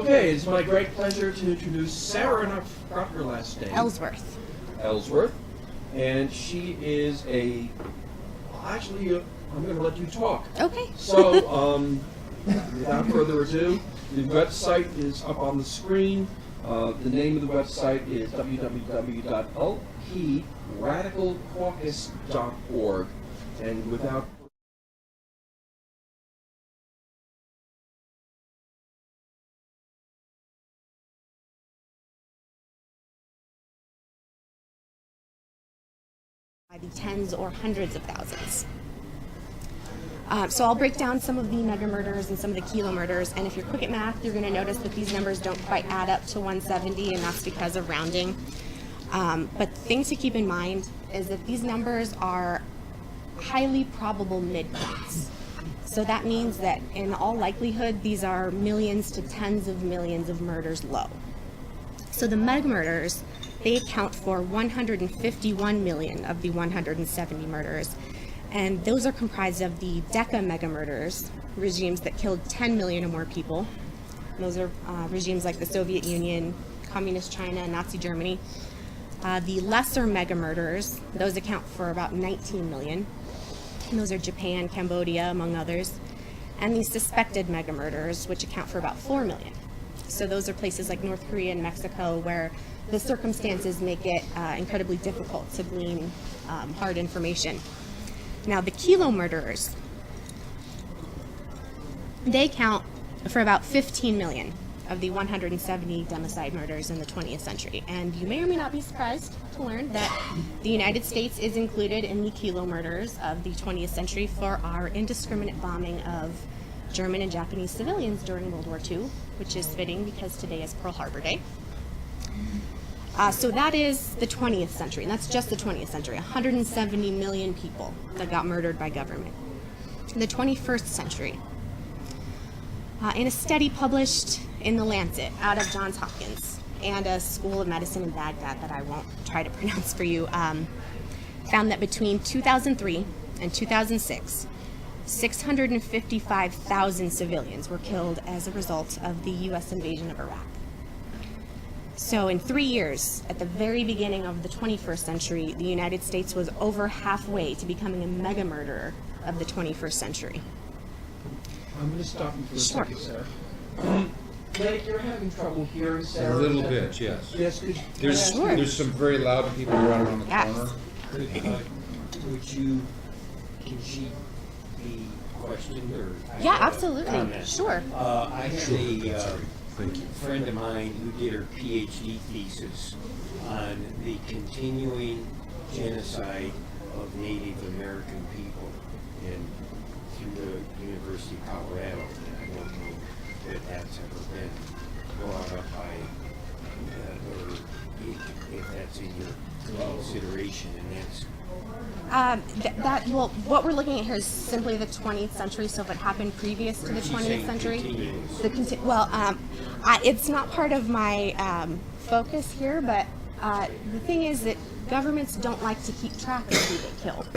Okay, it's my great pleasure to introduce Sarah, and I forgot her last name. Ellsworth. Ellsworth. And she is a... Actually, I'm going to let you talk. Okay. So, without further ado, the website is up on the screen. The name of the website is www.lpradicalcaucus.org. And without By the tens or hundreds of thousands. So I'll break down some of the mega murders and some of the kilo murders, and if you're quick at math, you're going to notice that these numbers don't quite add up to 170, and that's because of rounding. But the thing to keep in mind is that these numbers are highly probable midpoints. So that means that in all likelihood, these are millions to tens of millions of murders low. So the mega murders, they account for 151 million of the 170 murders. And those are comprised of the Deca mega murders, regimes that killed 10 million or more people. And those are regimes like the Soviet Union, Communist China, and Nazi Germany. The lesser mega murders, those account for about 19 million. And those are Japan, Cambodia, among others. And the suspected mega murders, which account for about 4 million. So those are places like North Korea and Mexico where the circumstances make it incredibly difficult to glean hard information. Now, the kilo murderers, they count for about 15 million of the 170 democide murders in the 20th century. And you may or may not be surprised to learn that the United States is included in the kilo murders of the 20th century for our indiscriminate bombing of German and Japanese civilians during World War II, which is fitting because today is Pearl Harbor Day. So that is the 20th century, and that's just the 20th century, 170 million people that got murdered by government. In the 21st century, in a study published in The Lancet out of Johns Hopkins and a school of medicine in Baghdad that I won't try to pronounce for you, found that between 2003 and 2006, 655,000 civilians were killed as a result of the U.S. invasion of Iraq. So in 3 years, at the very beginning of the 21st century, the United States was over halfway to becoming a mega murderer of the 21st century. I'm going to stop you for a Sure. second, Sarah. Blake, you're having trouble hearing Sarah. A little bit, yes. Yes, There's some very loud people right around the Yes. corner. Would you, can she be questioned or? Yeah, absolutely. Comment? Sure. I had a Thank you. friend of mine who did her PhD thesis on the continuing genocide of Native American people through the University of Colorado. And I don't know that that's ever been brought up by, or if that's in your consideration, and that's Well, what we're looking at here is simply the 20th century. So if it happened previous to the She's 20th saying century, continuous. it's not part of my focus here. But the thing is that governments don't like to keep track of who they killed.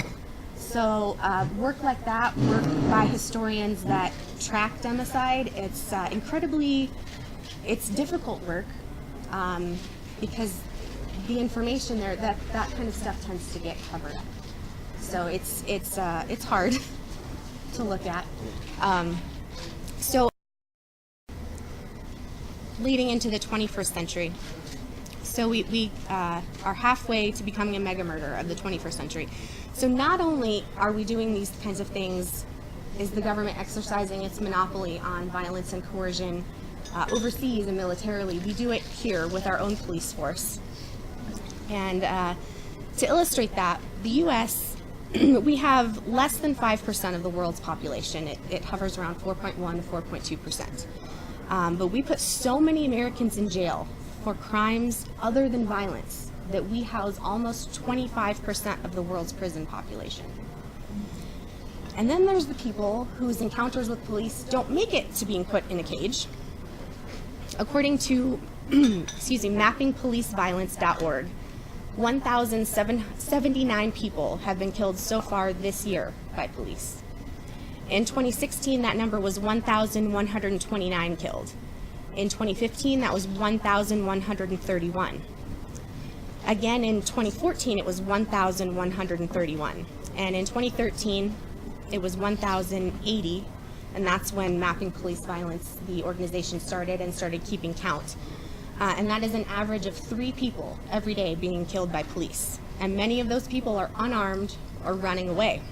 So work like that, work by historians that track democide, it's difficult work because the information there, that kind of stuff tends to get covered up. So it's hard to look at. So leading into the 21st century, so we are halfway to becoming a mega murder of the 21st century. So not only are we doing these kinds of things, is the government exercising its monopoly on violence and coercion overseas and militarily, we do it here with our own police force. And to illustrate that, the U.S., we have less than 5% of the world's population. It hovers around 4.1 to 4.2%. But we put so many Americans in jail for crimes other than violence that we house almost 25% of the world's prison population. And then there's the people whose encounters with police don't make it to being put in a cage. According to mappingpoliceviolence.org, 1,079 people have been killed so far this year by police. In 2016, that number was 1,129 killed. In 2015, that was 1,131. Again, in 2014, it was 1,131. And in 2013, it was 1,080. And that's when Mapping Police Violence, the organization, started keeping count. And that is an average of 3 people every day being killed by police. And many of those people are unarmed or running away.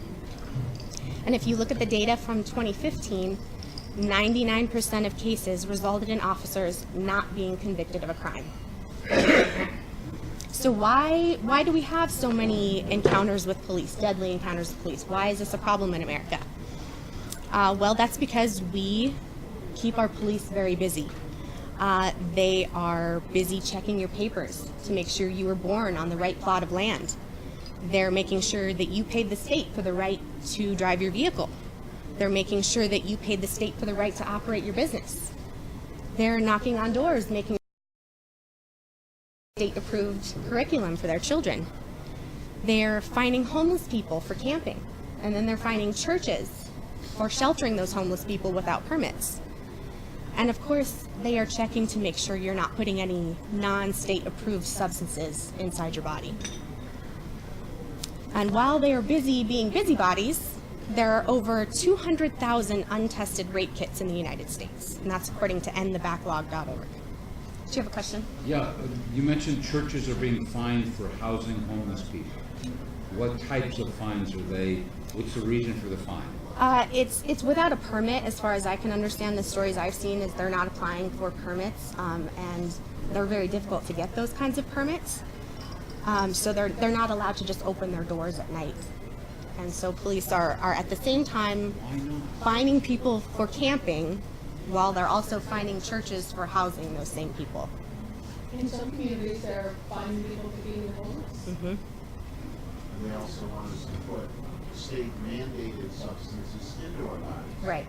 And if you look at the data from 2015, 99% of cases resulted in officers not being convicted of a crime. So why do we have so many encounters with police, deadly encounters with police? Why is this a problem in America? Well, that's because we keep our police very busy. They are busy checking your papers to make sure you were born on the right plot of land. They're making sure that you paid the state for the right to drive your vehicle. They're making sure that you paid the state for the right to operate your business. They're knocking on doors, making state-approved curriculum for their children. They're finding homeless people for camping, and then they're finding churches for sheltering those homeless people without permits. And of course, they are checking to make sure you're not putting any non-state approved substances inside your body. And while they are busy being busybodies, there are over 200,000 untested rape kits in the United States, and that's according to endthebacklog.org. Do you have a question? Yeah, you mentioned churches are being fined for housing homeless people. What types of fines are they? What's the reason for the fine? It's without a permit, as far as I can understand. The stories I've seen is they're not applying for permits, and they're very difficult to get those kinds of permits. So they're not allowed to just open their doors at night. And so police are at the same time fining people for camping, while they're also fining churches for housing those same people. In some communities, they're fining people for being homeless. Mm-hmm. And they also want us to put state-mandated substances into our bodies. Right.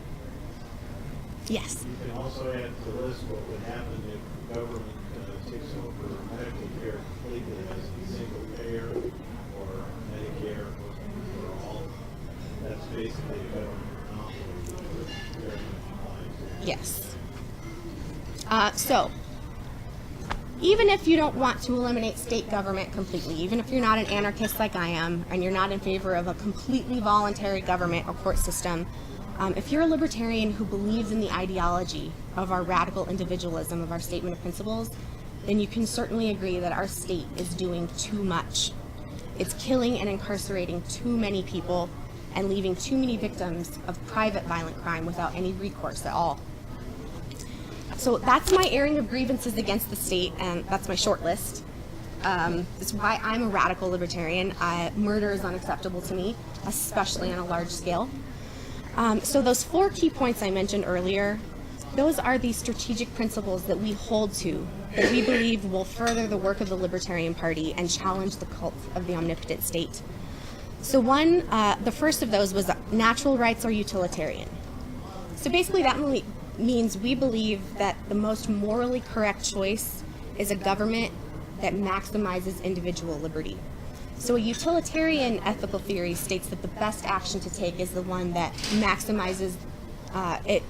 Yes. You can also add to the list what would happen if the government takes over medical care completely as a single payer or Medicare for all. That's basically a government monopoly, which very much applies. Yes. So, even if you don't want to eliminate state government completely, even if you're not an anarchist like I am, and you're not in favor of a completely voluntary government or court system, if you're a libertarian who believes in the ideology of our radical individualism, of our statement of principles, then you can certainly agree that our state is doing too much. It's killing and incarcerating too many people and leaving too many victims of private violent crime without any recourse at all. So that's my airing of grievances against the state, and that's my short list. That's why I'm a radical libertarian. Murder is unacceptable to me, especially on a large scale. So those 4 key points I mentioned earlier, those are the strategic principles that we hold to, that we believe will further the work of the Libertarian Party and challenge the cult of the omnipotent state. So the first of those was natural rights are utilitarian. So basically that means we believe that the most morally correct choice is a government that maximizes individual liberty. So a utilitarian ethical theory states that the best action to take is the one that maximizes, it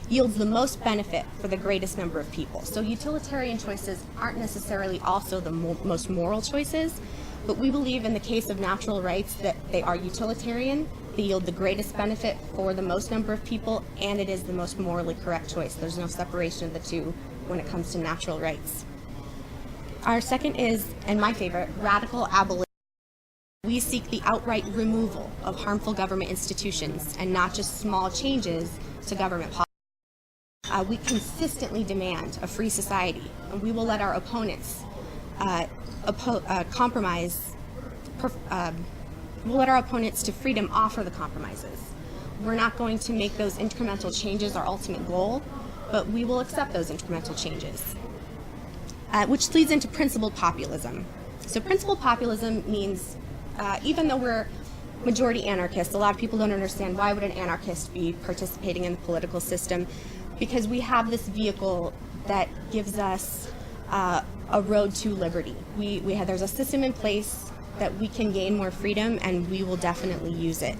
yields the most benefit for the greatest number of people. So utilitarian choices aren't necessarily also the most moral choices, but we believe in the case of natural rights that they are utilitarian, they yield the greatest benefit for the most number of people, and it is the most morally correct choice. There's no separation of the two when it comes to natural rights. Our second is, and my favorite, radical abolition. We seek the outright removal of harmful government institutions and not just small changes to government policy. We consistently demand a free society, and we will let our opponents we'll let our opponents to freedom offer the compromises. We're not going to make those incremental changes our ultimate goal, but we will accept those incremental changes. Which leads into principled populism. So principled populism means, even though we're majority anarchists, a lot of people don't understand why would an anarchist be participating in the political system, because we have this vehicle that gives us a road to liberty. There's a system in place that we can gain more freedom, and we will definitely use it.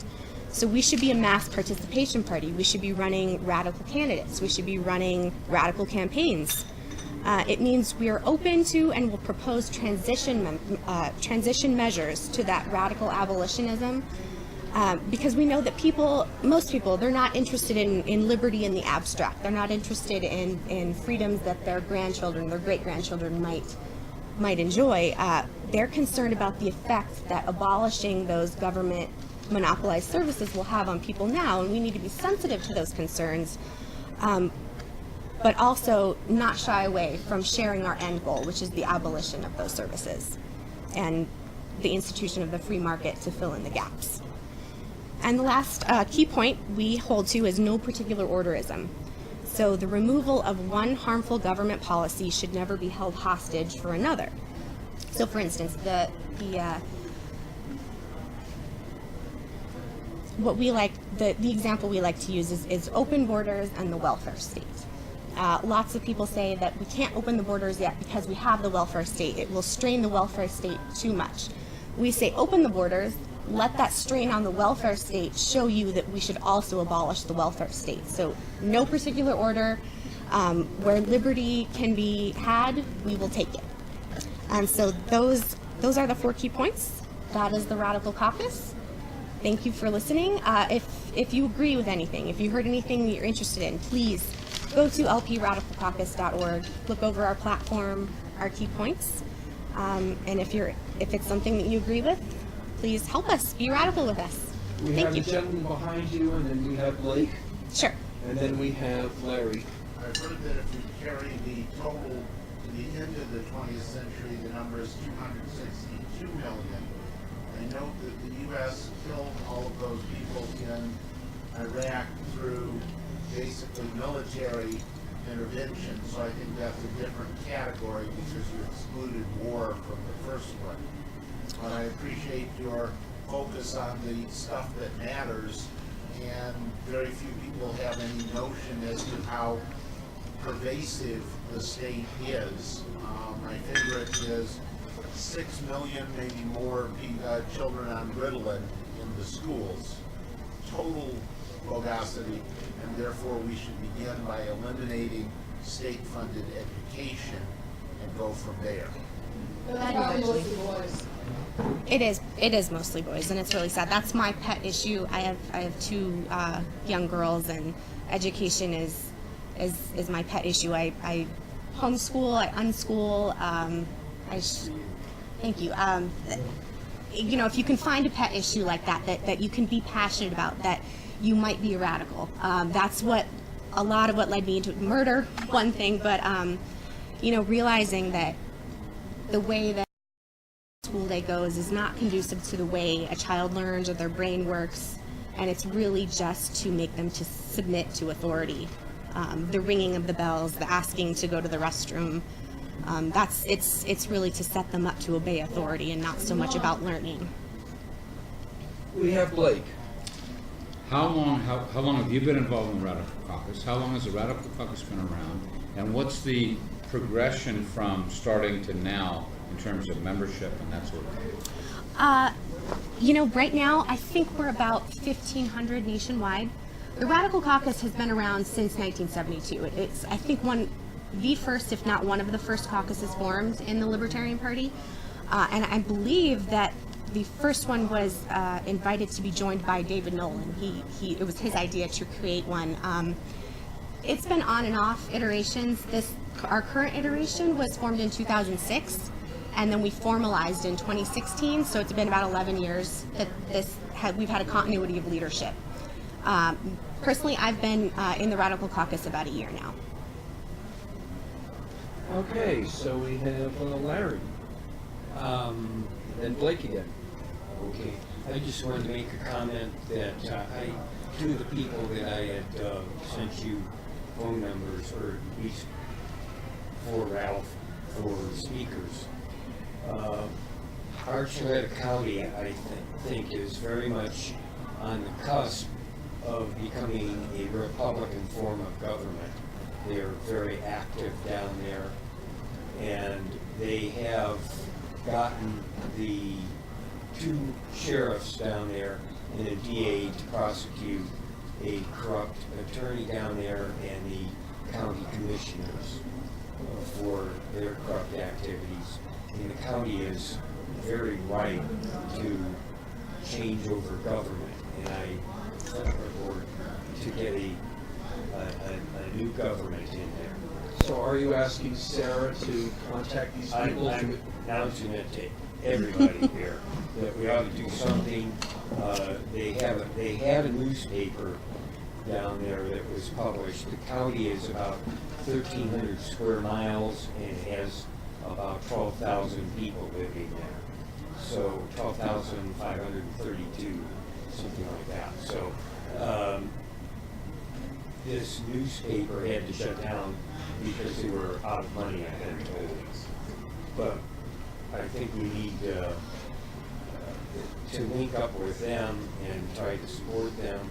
So we should be a mass participation party. We should be running radical candidates. We should be running radical campaigns. It means we are open to and will propose transition measures to that radical abolitionism, because we know that most people, they're not interested in liberty in the abstract. They're not interested in freedoms that their grandchildren, their great-grandchildren might enjoy. They're concerned about the effect that abolishing those government monopolized services will have on people now, and we need to be sensitive to those concerns, but also not shy away from sharing our end goal, which is the abolition of those services and the institution of the free market to fill in the gaps. And the last key point we hold to is no particular orderism. So the removal of one harmful government policy should never be held hostage for another. So for instance, the example we like to use is open borders and the welfare state. Lots of people say that we can't open the borders yet because we have the welfare state. It will strain the welfare state too much. We say open the borders, let that strain on the welfare state show you that we should also abolish the welfare state. So no particular order. Where liberty can be had, we will take it. And so those are the 4 key points. That is the Radical Caucus. Thank you for listening. If you agree with anything, if you heard anything that you're interested in, please go to lpradicalcaucus.org, look over our platform, our key points, and if it's something that you agree with, please help us, be radical with us. We Thank have you. the gentleman behind you, and then we have Blake, Sure. and then we have Larry. I've heard that if we carry the total to the end of the 20th century, the number is 262 million. I note that the U.S. killed all of those people in Iraq through basically military intervention, so I think that's a different category because you excluded war from the first one. But I appreciate your focus on the stuff that matters, and very few people have any notion as to how pervasive the state is. My favorite is 6 million, maybe more, children on Ritalin in the schools. Total bogosity, and therefore we should begin by eliminating state-funded education and go from there. That's probably mostly boys. It is mostly boys, and it's really sad. That's my pet issue. I have 2 young girls, and education is my pet issue. I homeschool, I unschool. Thank you. If you can find a pet issue like that you can be passionate about, that you might be a radical. That's a lot of what led me into murder, one thing, but realizing that the way that school day goes is not conducive to the way a child learns or their brain works, and it's really just to make them to submit to authority. The ringing of the bells, the asking to go to the restroom, it's really to set them up to obey authority and not so much about learning. We have Blake. How long have you been involved in the Radical Caucus? How long has the Radical Caucus been around? And what's the progression from starting to now in terms of membership and that sort of thing? Right now, I think we're about 1,500 nationwide. The Radical Caucus has been around since 1972. It's, I think, the first, if not one of the first caucuses formed in the Libertarian Party. And I believe that the first one was invited to be joined by David Nolan. It was his idea to create one. It's been on and off iterations. Our current iteration was formed in 2006, and then we formalized in 2016. So it's been about 11 years that we've had a continuity of leadership. Personally, I've been in the Radical Caucus about a year now. Okay, so we have Larry. And Blake again. Okay, I just wanted to make a comment that 2 of the people that I had sent you phone numbers, or at least for Ralph, for speakers. Archuleta County, I think, is very much on the cusp of becoming a Republican form of government. They're very active down there, and they have gotten the 2 sheriffs down there and a DA to prosecute a corrupt attorney down there and the county commissioners for their corrupt activities. And the county is very right to change over government, and I push our board to get a new government in there. So are you asking Sarah to contact these people? I'm announcing it to everybody here that we ought to do something. They had a newspaper down there that was published. The county is about 1,300 square miles and has about 12,000 people living there. So 12,532, something like that. So this newspaper had to shut down because they were out of money, I've been told. But I think we need to link up with them and try to support them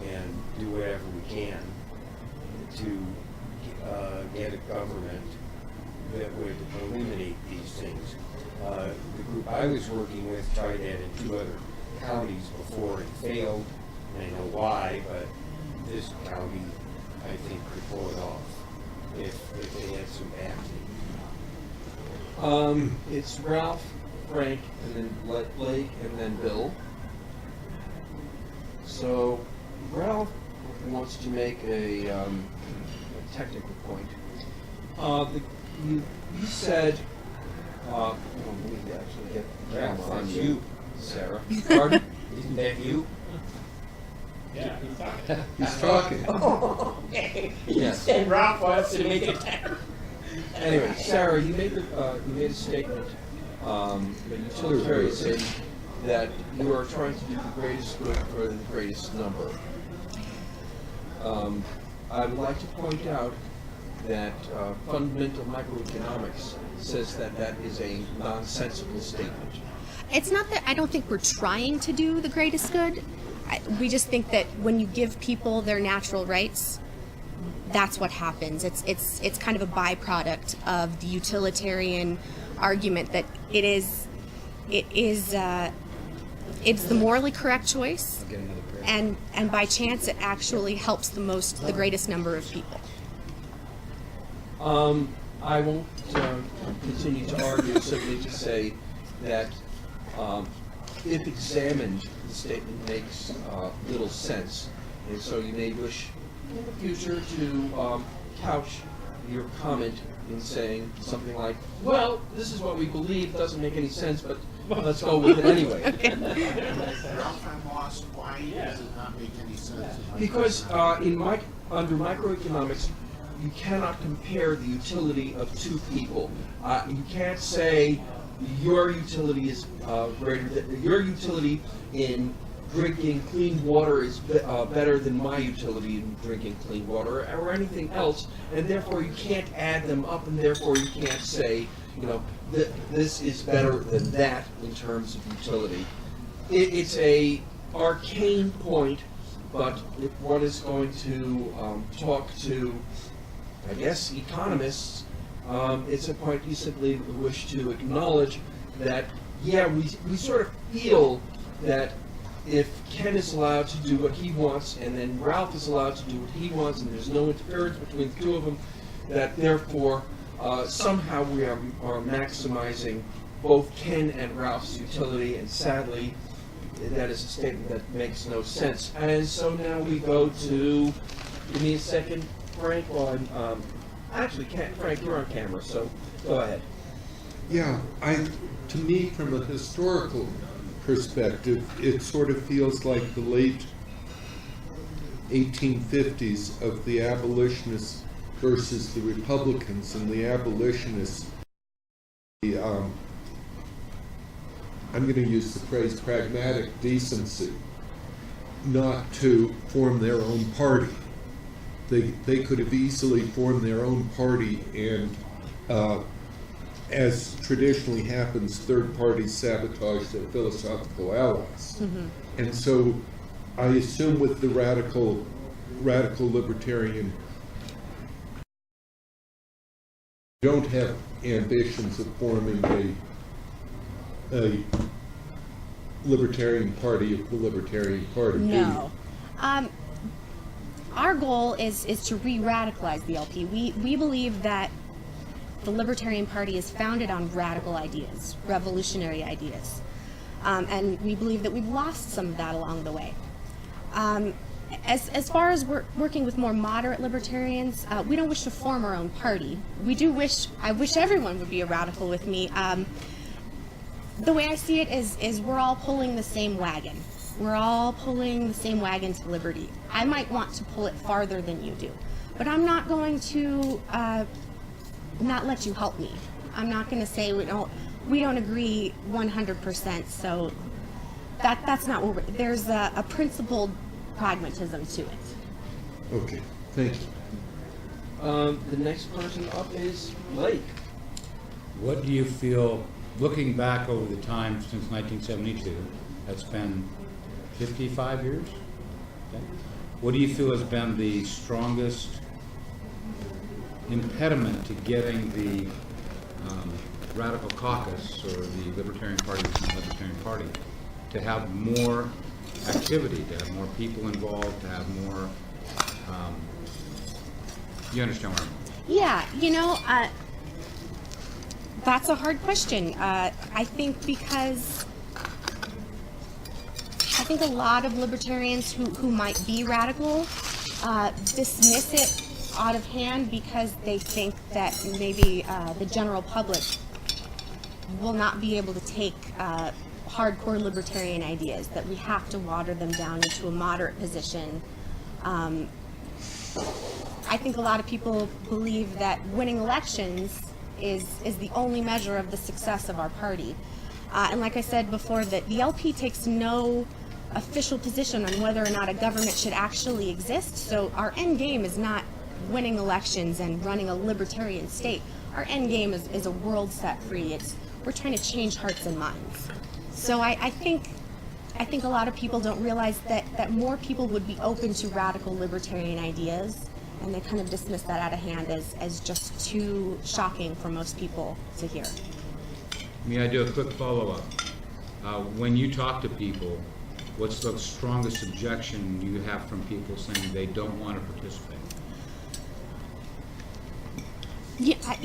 and do whatever we can to get a government that would eliminate these things. The group I was working with tried that in 2 other counties before and failed, and I know why, but this county, I think, could pull it off if they had some backing. It's Ralph, Frank, and then Blake, and then Bill. So Ralph wants to make a technical point. You said, let me actually get the camera on That's you, you. Sarah. Pardon? Isn't that you? Yeah, he's talking. He's talking. Oh, okay. Yes. And Ralph wants to make it. Anyway, Sarah, you made a statement, the utilitarian saying that you are trying to do the greatest good for the greatest number. I would like to point out that fundamental microeconomics says that that is a nonsensical statement. It's not that I don't think we're trying to do the greatest good. We just think that when you give people their natural rights, that's what happens. It's kind of a byproduct of the utilitarian argument that it's the morally correct choice, and by chance it actually helps the greatest number of people. I won't continue to argue, simply to say that if examined, the statement makes little sense. And so you may wish in the future to couch your comment in saying something like, well, this is what we believe, doesn't make any sense, but let's go with it anyway. Ralph, I'm lost. Why does it not make any sense? Because under microeconomics, you cannot compare the utility of 2 people. You can't say your utility is greater than your utility in drinking clean water is better than my utility in drinking clean water, or anything else, and therefore you can't add them up, and therefore you can't say, this is better than that in terms of utility. It's a arcane point, but if one is going to talk to, I guess, economists, it's a point you simply wish to acknowledge that, yeah, we sort of feel that if Ken is allowed to do what he wants, and then Ralph is allowed to do what he wants, and there's no interference between the 2 of them, that therefore somehow we are maximizing both Ken and Ralph's utility, and sadly, that is a statement that makes no sense. And so now we go to, give me a second, Frank, while I'm, Frank, you're on camera, so go ahead. Yeah, to me, from a historical perspective, it sort of feels like the late 1850s of the abolitionists versus the Republicans, and the abolitionists, I'm going to use the phrase pragmatic decency, not to form their own party. They could have easily formed their own party, and as traditionally happens, third parties sabotage their philosophical allies. Mm-hmm. And so I assume with the radical libertarian, don't have ambitions of forming a Libertarian Party of the Libertarian Party, do you? No. Our goal is to re-radicalize the LP. We believe that the Libertarian Party is founded on radical ideas, revolutionary ideas. And we believe that we've lost some of that along the way. As far as working with more moderate libertarians, we don't wish to form our own party. I wish everyone would be a radical with me. The way I see it is we're all pulling the same wagon. We're all pulling the same wagon to liberty. I might want to pull it farther than you do, but I'm not going to not let you help me. I'm not going to say we don't agree 100%. So that's not what there's a principled pragmatism to it. Okay, thank you. The next person up is Blake. What do you feel, looking back over the time since 1972, that's been 55 years? Okay. What do you feel has been the strongest impediment to getting the Radical Caucus, or the Libertarian Party, the Libertarian Party, to have more activity, to have more people involved, to have more, you understand what I'm saying? Yeah, that's a hard question. I think a lot of libertarians who might be radical dismiss it out of hand because they think that maybe the general public will not be able to take hardcore libertarian ideas, that we have to water them down into a moderate position. I think a lot of people believe that winning elections is the only measure of the success of our party. And like I said before, that the LP takes no official position on whether or not a government should actually exist. So our end game is not winning elections and running a libertarian state. Our end game is a world set free. We're trying to change hearts and minds. So I think a lot of people don't realize that more people would be open to radical libertarian ideas, and they kind of dismiss that out of hand as just too shocking for most people to hear. May I do a quick follow-up? When you talk to people, what's the strongest objection you have from people saying they don't want to participate? Yeah, I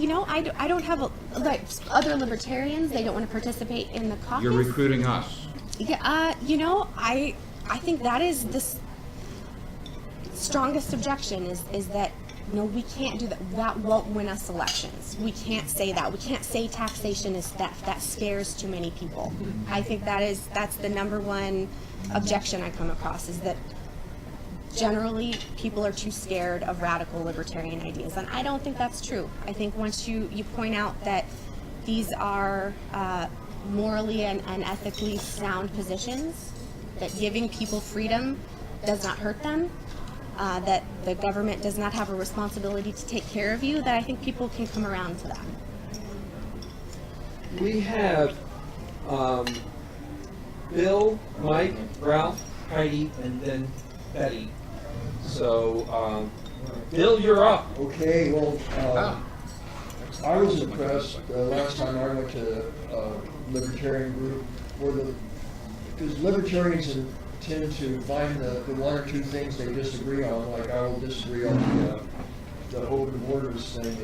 don't have like other libertarians. They don't want to participate in the caucus. You're recruiting us. Yeah, I think that is the strongest objection is that no, we can't do that. That won't win us elections. We can't say that. We can't say taxation is theft. That scares too many people. I think that's the number one objection I come across, is that generally people are too scared of radical libertarian ideas, and I don't think that's true. I think once you point out that these are morally and ethically sound positions, that giving people freedom does not hurt them, that the government does not have a responsibility to take care of you, that I think people can come around to that. We have Bill, Mike, Ralph, Heidi, and then Betty. So, Bill, you're up. Okay, well, I was impressed last time I went to a libertarian group, because libertarians tend to find the one or two things they disagree on. Like, I will disagree on the open borders thing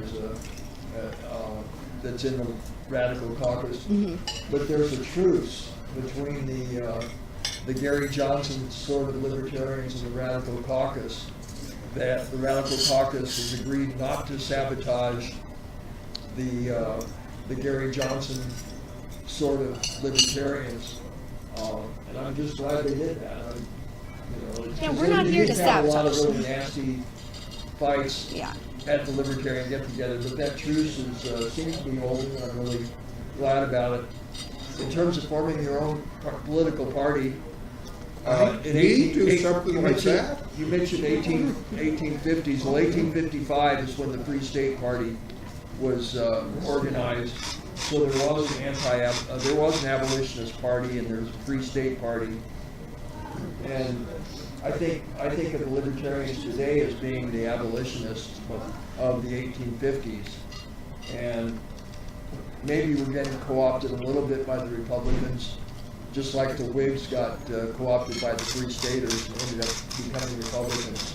that's in the Radical Caucus. Mm-hmm. But there's a truce between the Gary Johnson sort of libertarians and the Radical Caucus, that the Radical Caucus has agreed not to sabotage the Gary Johnson sort of libertarians, and I'm just glad they did that. Yeah, we're not here to sabotage. A lot of really nasty fights at the Libertarian get-together, but that truce seems to be holding, and I'm really glad about it. In terms of forming your own political party, something like that? You mentioned 1850s. Well, 1855 is when the Free State Party was organized. So there was an abolitionist party, and there was a Free State Party. And I think of the libertarians today as being the abolitionists of the 1850s, and maybe we're getting co-opted a little bit by the Republicans, just like the Whigs got co-opted by the Free Staters and ended up becoming Republicans.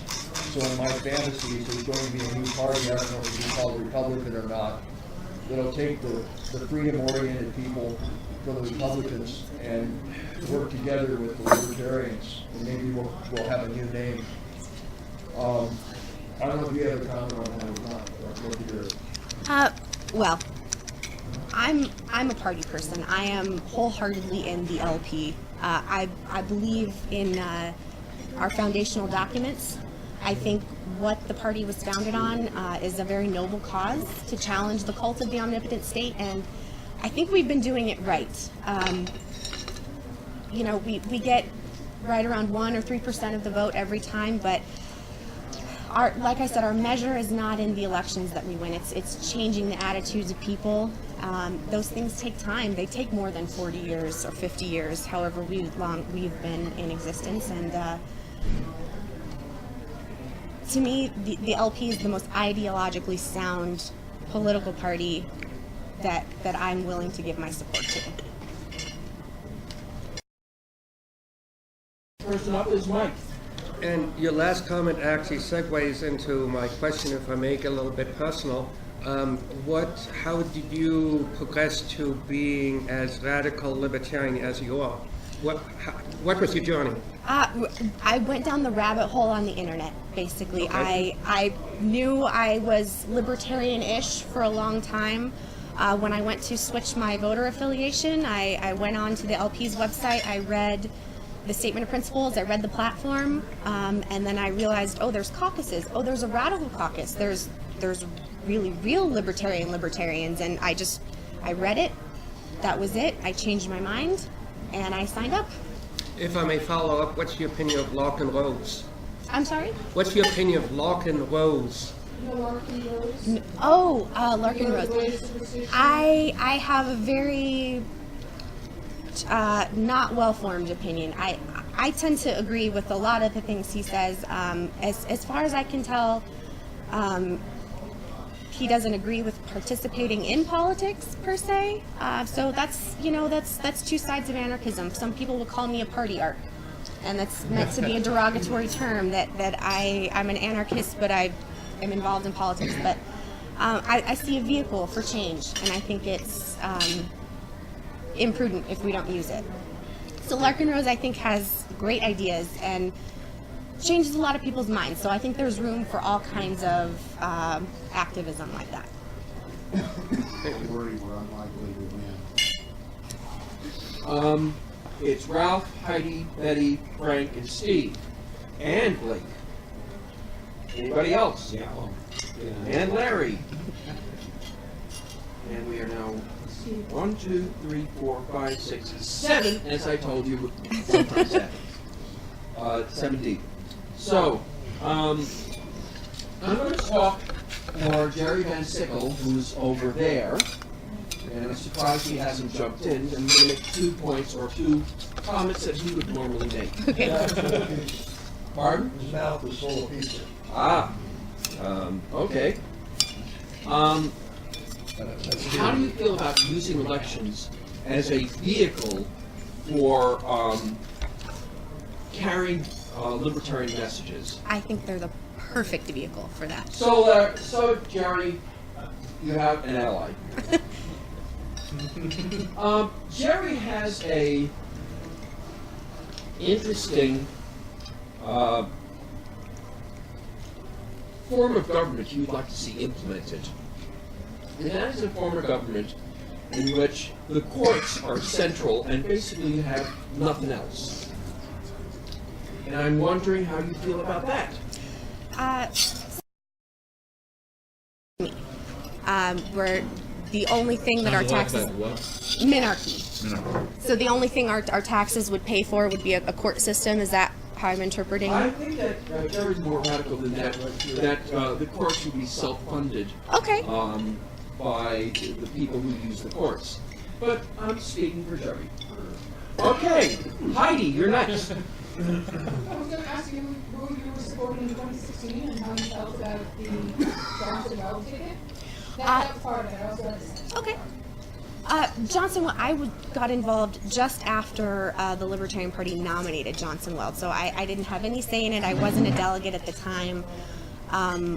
So in my fantasies, there's going to be a new party, I don't know if it's called Republican or not, that'll take the freedom-oriented people from the Republicans and work together with the Libertarians, and maybe we'll have a new name. I don't know if you have a comment on that or not, or I'd love to hear it. Well, I'm a party person. I am wholeheartedly in the LP. I believe in our foundational documents. I think what the party was founded on is a very noble cause to challenge the cult of the omnipotent state, and I think we've been doing it right. You know, we get right around 1 or 3% of the vote every time, but like I said, our measure is not in the elections that we win. It's changing the attitudes of people. Those things take time. They take more than 40 years or 50 years, however long we've been in existence. And to me, the LP is the most ideologically sound political party that I'm willing to give my support to. Person up is Mike. And your last comment actually segues into my question, if I may get a little bit personal. How did you progress to being as radical libertarian as you are? What was your journey? I went down the rabbit hole on the internet, basically. Okay. I knew I was libertarian-ish for a long time. When I went to switch my voter affiliation, I went on to the LP's website, I read the statement of principles, I read the platform, and then I realized, oh, there's caucuses, oh, there's a radical caucus, there's really real libertarians, and I read it, that was it, I changed my mind, and I signed up. If I may follow up, what's your opinion of Locke and Rose? I'm sorry? What's your opinion of Locke and Rose? Larkin Rose? Larkin Rose. I have a very not well-formed opinion. I tend to agree with a lot of the things he says. As far as I can tell, he doesn't agree with participating in politics per se. So that's two sides of anarchism. Some people will call me a party arc, and that's meant to be a derogatory term. That I'm an anarchist, but I am involved in politics. But I see a vehicle for change, and I think it's imprudent if we don't use it. So Larkin Rose, I think, has great ideas and changes a lot of people's minds. So I think there's room for all kinds of activism like that. Worried we're unlikely to win. It's Ralph, Heidi, Betty, Frank, and Steve, and Blake. Anybody else? Yeah. And Larry. And we are now 1, 2, 3, 4, 5, 6, 7, as I told you, sometimes 7. 7 deep. So, I'm going to talk for Jerry Van Sickle, who's over there, and I'm surprised he hasn't jumped in. I'm going to make 2 points or 2 comments that he would normally make. Okay. Pardon? His mouth is full of pizza. Okay. How do you feel about using elections as a vehicle for carrying libertarian messages? I think they're the perfect vehicle for that. So Jerry, you have an ally. Jerry has a interesting form of government you'd like to see implemented. And that is a form of government in which the courts are central and basically you have nothing else. And I'm wondering how you feel about that. Where the only thing that our taxes... Minarchy. So the only thing our taxes would pay for would be a court system. Is that how I'm interpreting? I think that Jerry's more radical than that. That the courts would be self-funded. Okay. By the people who use the courts. But I'm speaking for Jerry. Okay, Heidi, you're next. I was going to ask you who you were supporting in 2016 and how you felt about the Johnson Bell ticket. That part of it, I was going to say. Okay. Johnson, got involved just after the Libertarian Party nominated Johnson Weld, so I didn't have any say in it. I wasn't a delegate at the time. I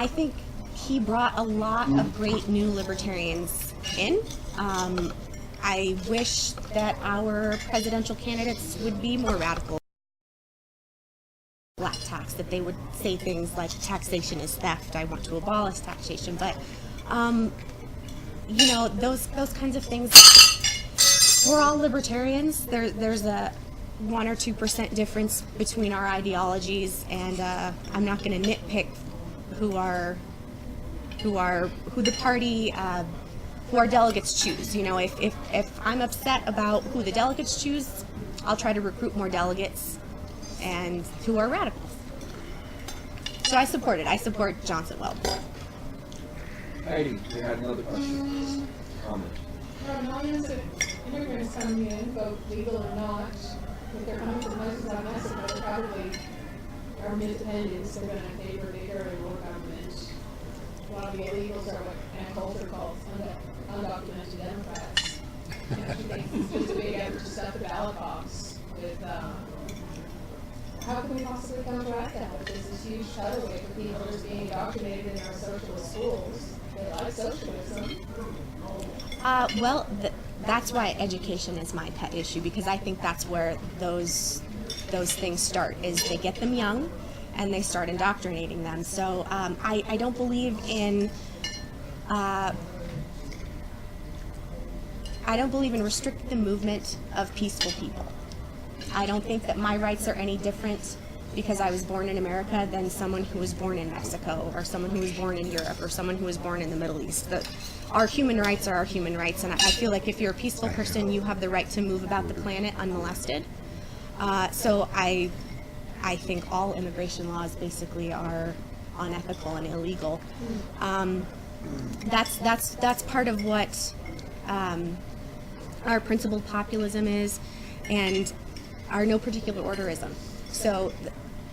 think he brought a lot of great new libertarians in. I wish that our presidential candidates would be more radical. Black tax, that they would say things like taxation is theft, I want to abolish taxation, but you know, those kinds of things. We're all libertarians. There's a 1 or 2% difference between our ideologies, and I'm not going to nitpick who the party, who our delegates choose. You know, if I'm upset about who the delegates choose, I'll try to recruit more delegates and who are radicals. So I support it. I support Johnson Weld. Heidi, you had another question. Comment. Millions of immigrants coming in, both legal or not, if they're coming from places like Mexico, they're probably government dependents. They're going to favor bigger and more government. A lot of the illegals are what Ann Coulter calls undocumented Democrats. And she thinks it's just a big effort to stuff the ballot box with. How can we possibly counteract that? If there's this huge tidal wave of people just being indoctrinated in our socialist schools. They like socialism. Well, that's why education is my pet issue, because I think that's where those things start, is they get them young and they start indoctrinating them. So I don't believe in restricting the movement of peaceful people. I don't think that my rights are any different because I was born in America than someone who was born in Mexico, or someone who was born in Europe, or someone who was born in the Middle East. Our human rights are our human rights, and I feel like if you're a peaceful person, you have the right to move about the planet unmolested. So I think all immigration laws basically are unethical and illegal. That's part of what our principled populism is, and our no particular orderism. So,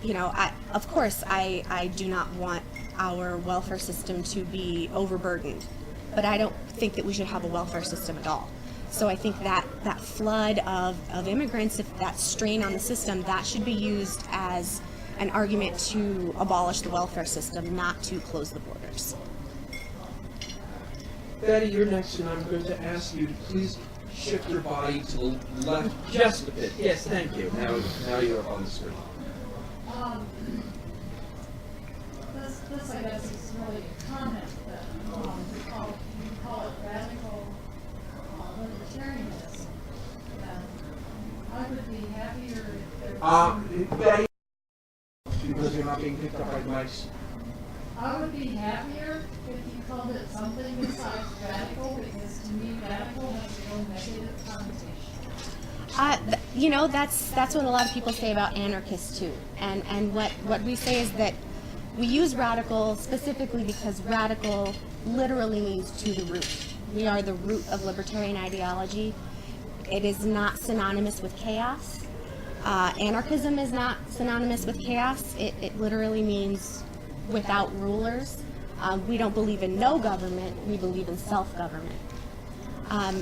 you know, of course I do not want our welfare system to be overburdened, but I don't think that we should have a welfare system at all. So I think that flood of immigrants, if that strain on the system, that should be used as an argument to abolish the welfare system, not to close the borders. Betty, you're next, and I'm going to ask you to please shift your body to the left just a bit. Yes, thank you. Now you're up on the screen. This I guess is really a comment that you call it radical libertarianism. I would be happier if there was Betty, because you're not being picked up by the mics. I would be happier if you called it something besides radical, because to me radical has a real negative connotation. You know, that's what a lot of people say about anarchists too. And what we say is that we use radical specifically because radical literally means to the root. We are the root of libertarian ideology. It is not synonymous with chaos. Anarchism is not synonymous with chaos. It literally means without rulers. We don't believe in no government. We believe in self-government.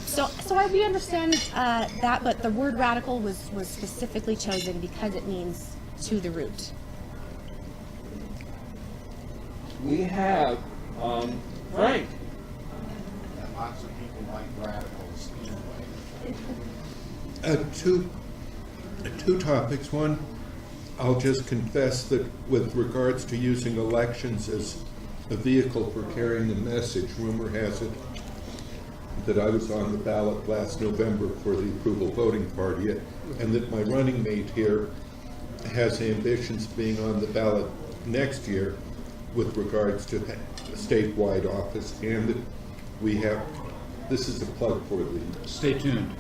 So we understand that, but the word radical was specifically chosen because it means to the root. We have Frank. And lots of people like radicals anyway. Two topics. One, I'll just confess that with regards to using elections as a vehicle for carrying a message, rumor has it that I was on the ballot last November for the approval voting party, and that my running mate here has ambitions of being on the ballot next year with regards to statewide office, and that we have, this is a plug for the... Stay tuned.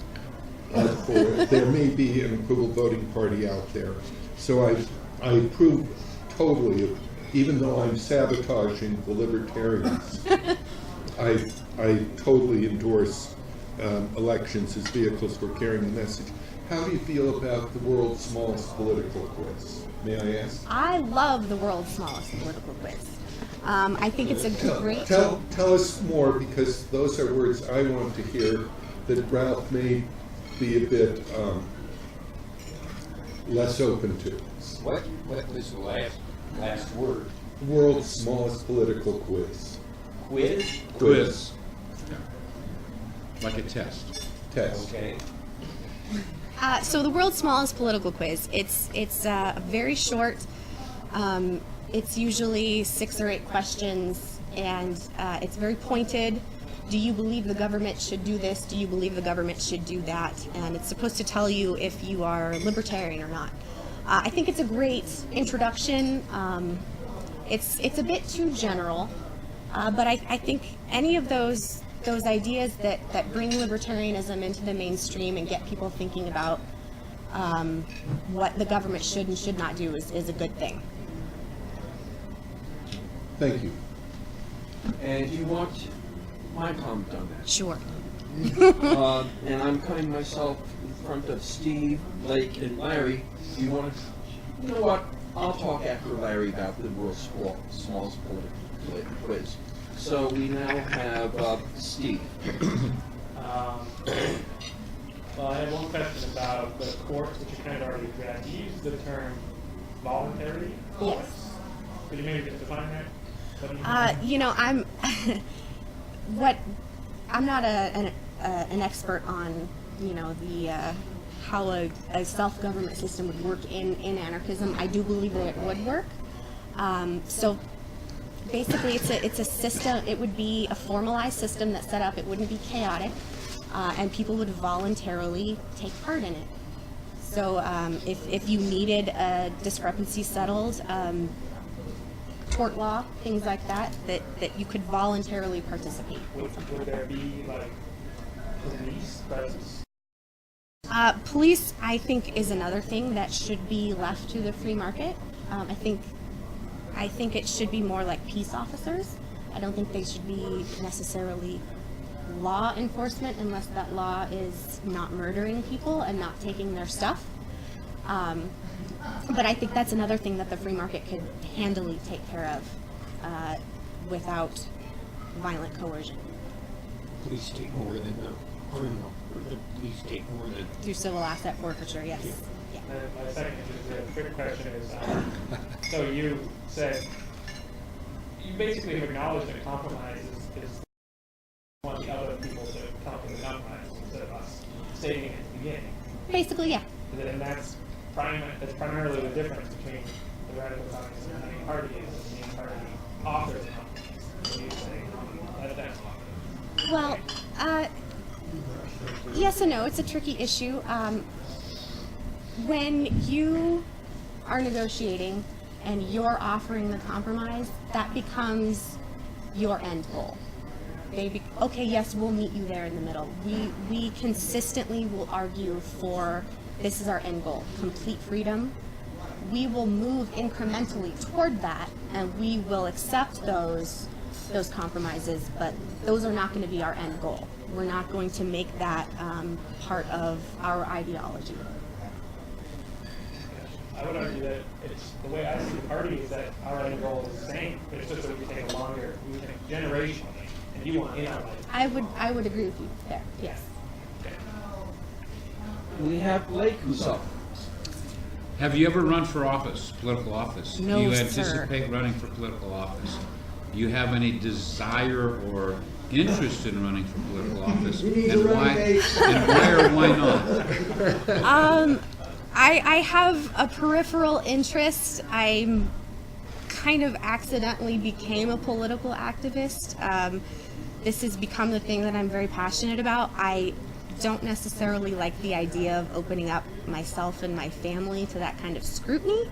There may be an approval voting party out there. So I approve totally of, even though I'm sabotaging the libertarians, I totally endorse elections as vehicles for carrying the message. How do you feel about the world's smallest political quiz? May I ask? I love the world's smallest political quiz. I think it's a great. Tell us more, because those are words I want to hear that Ralph may be a bit less open to. What was the last word? World's smallest political quiz. Quiz? Like a test. Test. Okay. So the world's smallest political quiz. It's very short. It's usually 6 or 8 questions, and it's very pointed. Do you believe the government should do this? Do you believe the government should do that? And it's supposed to tell you if you are libertarian or not. I think it's a great introduction. It's a bit too general, but I think any of those ideas that bring libertarianism into the mainstream and get people thinking about what the government should and should not do is a good thing. Thank you. And you want my comment on that? Sure. And I'm putting myself in front of Steve, Blake, and Larry. You want to? You know what? I'll talk after Larry about the world's smallest political quiz. So we now have Steve. Well, I have one question about the courts, which you kind of already addressed. You used the term voluntary courts. Yes. Could you maybe just define that? What do you mean? I'm not an expert on, the how a self-government system would work in anarchism. I do believe that it would work. So basically, it's a system. It would be a formalized system that's set up. It wouldn't be chaotic, and people would voluntarily take part in it. So if you needed a discrepancy settled, tort law, things like that you could voluntarily participate. Would there be like police presence? Police, I think, is another thing that should be left to the free market. I think it should be more like peace officers. I don't think they should be necessarily law enforcement unless that law is not murdering people and not taking their stuff. But I think that's another thing that the free market could handily take care of without violent coercion. Police take more than the criminal. The police take more than. Through civil asset forfeiture, yes. Yeah. My second trick question is, so you said, you basically have acknowledged that compromise is want the other people to come to the compromise instead of us stating it at the beginning. Basically, yeah. And that's primarily the difference between the radical Caucus and the main party is the main party authors of compromise. So you say, that's Well, yes and no. It's a tricky issue. When you are negotiating and you're offering the compromise, that becomes your end goal. Okay, yes, we'll meet you there in the middle. We consistently will argue for this is our end goal, complete freedom. We will move incrementally toward that, and we will accept those compromises, but those are not going to be our end goal. We're not going to make that part of our ideology. I would argue that it's the way I see the party is that our end goal is the same, but it's just that we take a longer, we think generationally, and you want in our life. I would agree with you there. Yes. Okay. We have Blake who's up. Have you ever run for office, political office? No, Do you sir. anticipate running for political office? Do you have any desire or interest in running for political office? And why or why not? I have a peripheral interest. I kind of accidentally became a political activist. This has become the thing that I'm very passionate about. I don't necessarily like the idea of opening up myself and my family to that kind of scrutiny.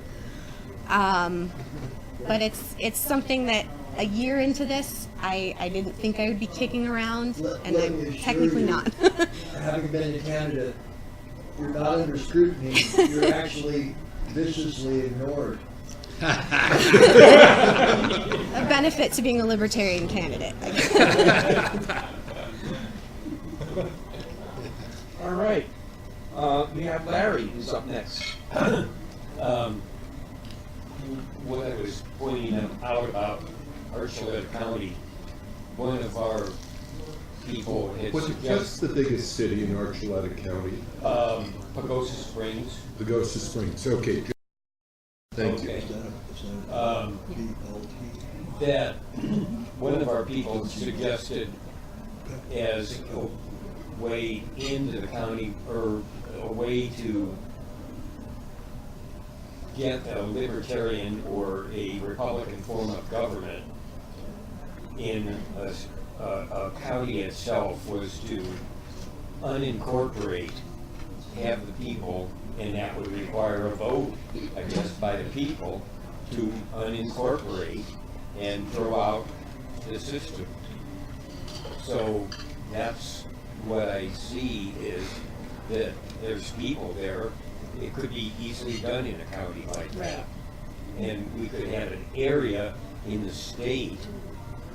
But it's something that a year into this, I didn't think I would be kicking around, and I'm technically not. Having been a candidate, you're not under scrutiny, you're actually viciously ignored. A benefit to being a libertarian candidate. All right. We have Larry who's up next. What I was pointing out about Archuleta County, one of our people had What's suggested the biggest city in Archuleta County? Pagosa Springs. Pagosa Springs, okay. Thank you. Okay. That one of our people suggested as a way into the county, or a way to get a libertarian or a Republican form of government in a county itself, was to unincorporate, have the people, and that would require a vote, I guess, by the people to unincorporate and throw out the system. So that's what I see, is that there's people there. It could be easily done in a county like that. And we could have an area in the state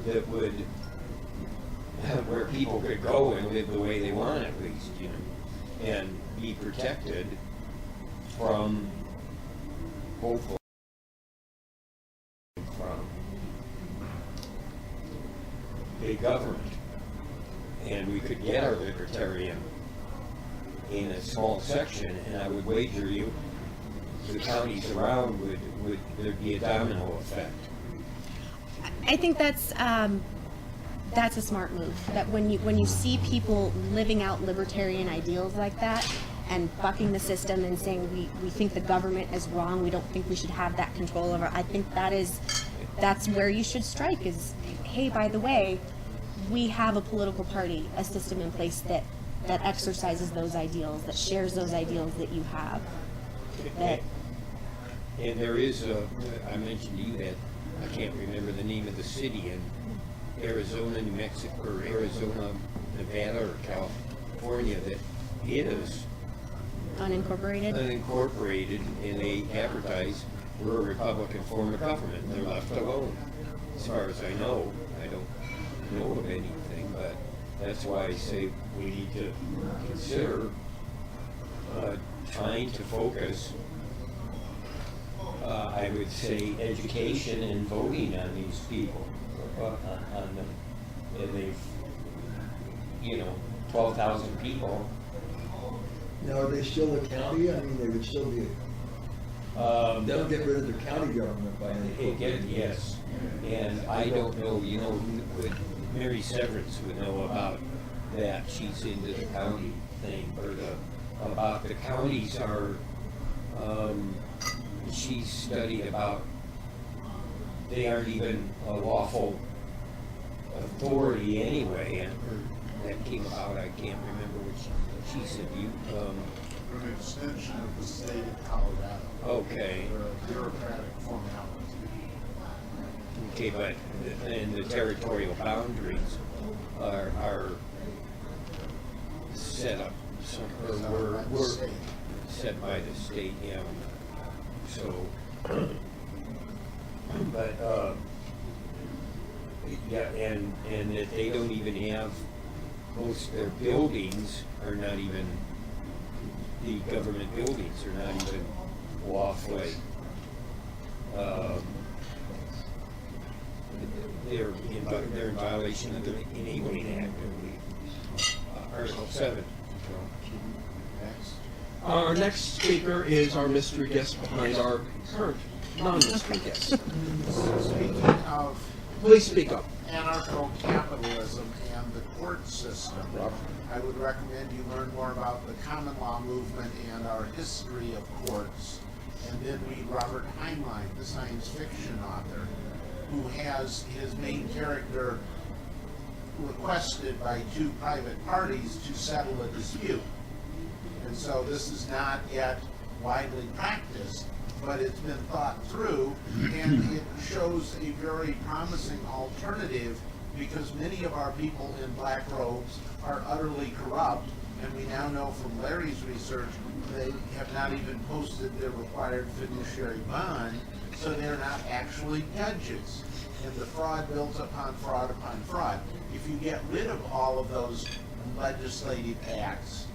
that would, where people could go and live the way they want, at least, you know, and be protected from hopefully from big government. And we could get our libertarian in a small section, and I would wager you the counties around would there'd be a domino effect. I think that's a smart move. That when you see people living out libertarian ideals like that and bucking the system and saying we think the government is wrong, we don't think we should have that control over. I think that's where you should strike. Is, hey, by the way, we have a political party, a system in place that exercises those ideals, that shares those ideals that you have. And there is I mentioned to you that I can't remember the name of the city in Arizona, New Mexico, or Arizona, Nevada, or California that is Unincorporated, and they advertise we're a Republican form of government, and they're left alone. As far as I know, I don't know of anything, but that's why I say we need to consider trying to focus, I would say, education and voting on these people, on them. And they've, 12,000 people. Now, are they still a county? I mean, they would still be, they don't get rid of their county government by any. Yes, and I don't know, Mary Severance would know about that. She's into the county thing, or about the counties are, she's studied about, they aren't even a lawful authority anyway, and that came about, I can't remember which, she said, An extension of the state of Colorado. Okay. They're a bureaucratic formality. Okay, but and the territorial boundaries are set up, or were set by the state, yeah. So, but yeah, and that they don't even have, most of their buildings are not even, the government buildings are not even lawfully. They're in violation of the Enabling Act, I believe. Article 7. Next. Our next speaker is our mystery guest behind our current non-mystery guest. Speaking of Please speak up. anarcho-capitalism and the court system, I would recommend you learn more about the common law movement and our history of courts, and then read Robert Heinlein, the science fiction author, who has his main character requested by two private parties to settle a dispute. And so this is not yet widely practiced, but it's been thought through, and it shows a very promising alternative, because many of our people in black robes are utterly corrupt, and we now know from Larry's research they have not even posted their required fiduciary bond, so they're not actually judges. And the fraud builds upon fraud upon fraud. If you get rid of all of those legislative acts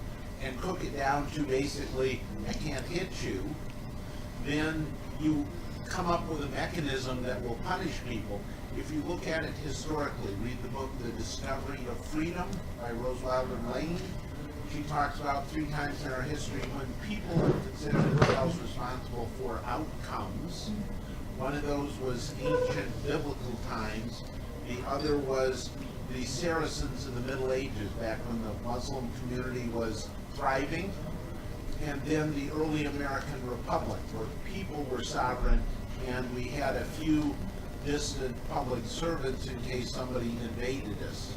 and cook it down to basically, I can't hit you, then you come up with a mechanism that will punish people. If you look at it historically, read the book The Discovery of Freedom by Rose Wilder Lane. She talks about 3 times in our history when people considered themselves responsible for outcomes. One of those was ancient biblical times. The other was the Saracens in the Middle Ages, back when the Muslim community was thriving. And then the early American Republic, where people were sovereign and we had a few distant public servants in case somebody invaded us.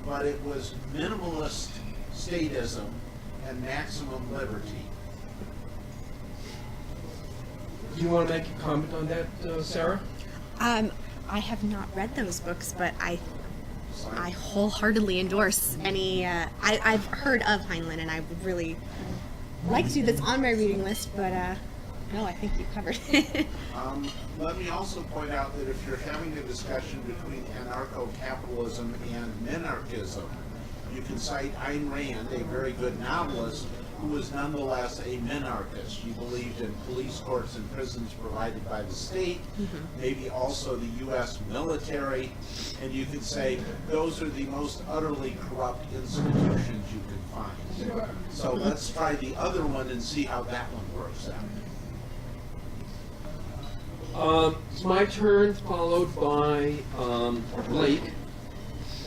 But it was minimalist statism and maximum liberty. Do you want to make a comment on that, Sarah? I have not read those books, but I wholeheartedly endorse any. I've heard of Heinlein, and I would really like to. That's on my reading list, but no, I think you covered it. Let me also point out that if you're having a discussion between anarcho-capitalism and minarchism, you can cite Ayn Rand, a very good novelist, who was nonetheless a minarchist. She believed in police courts and prisons provided by the state, maybe also the U.S. military, and you can say those are the most utterly corrupt institutions you can find. So let's try the other one and see how that one works out. It's my turn, followed by Blake.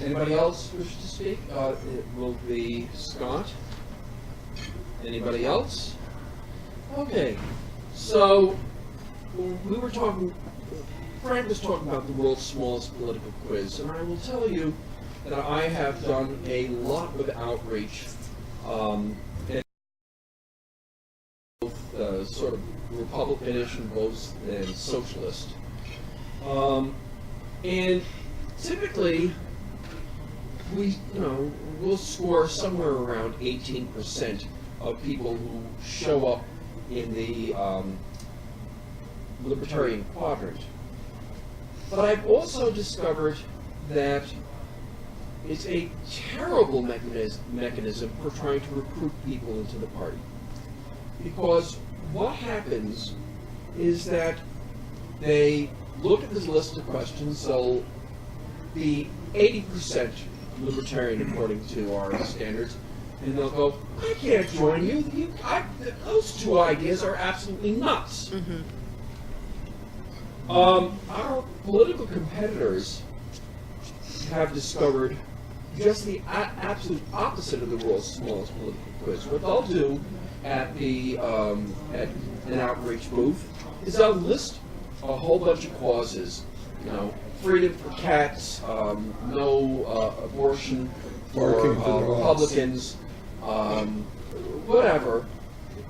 Anybody else wish to speak? It will be Scott. Anybody else? Okay. So we were talking. Frank was talking about the world's smallest political quiz, and I will tell you that I have done a lot of outreach, and both sort of Republicanish and both and socialist, and typically we'll score somewhere around 18% of people who show up in the Libertarian quadrant. But I've also discovered that it's a terrible mechanism for trying to recruit people into the party. Because what happens is that they look at this list of questions, they'll be 80% Libertarian according to our standards, and they'll go, I can't join you. Those 2 ideas are absolutely nuts. Our political competitors have discovered just the absolute opposite of the world's smallest political quiz. What they'll do at at an outreach booth is they'll list a whole bunch of causes, freedom for cats, no abortion for Republicans, whatever,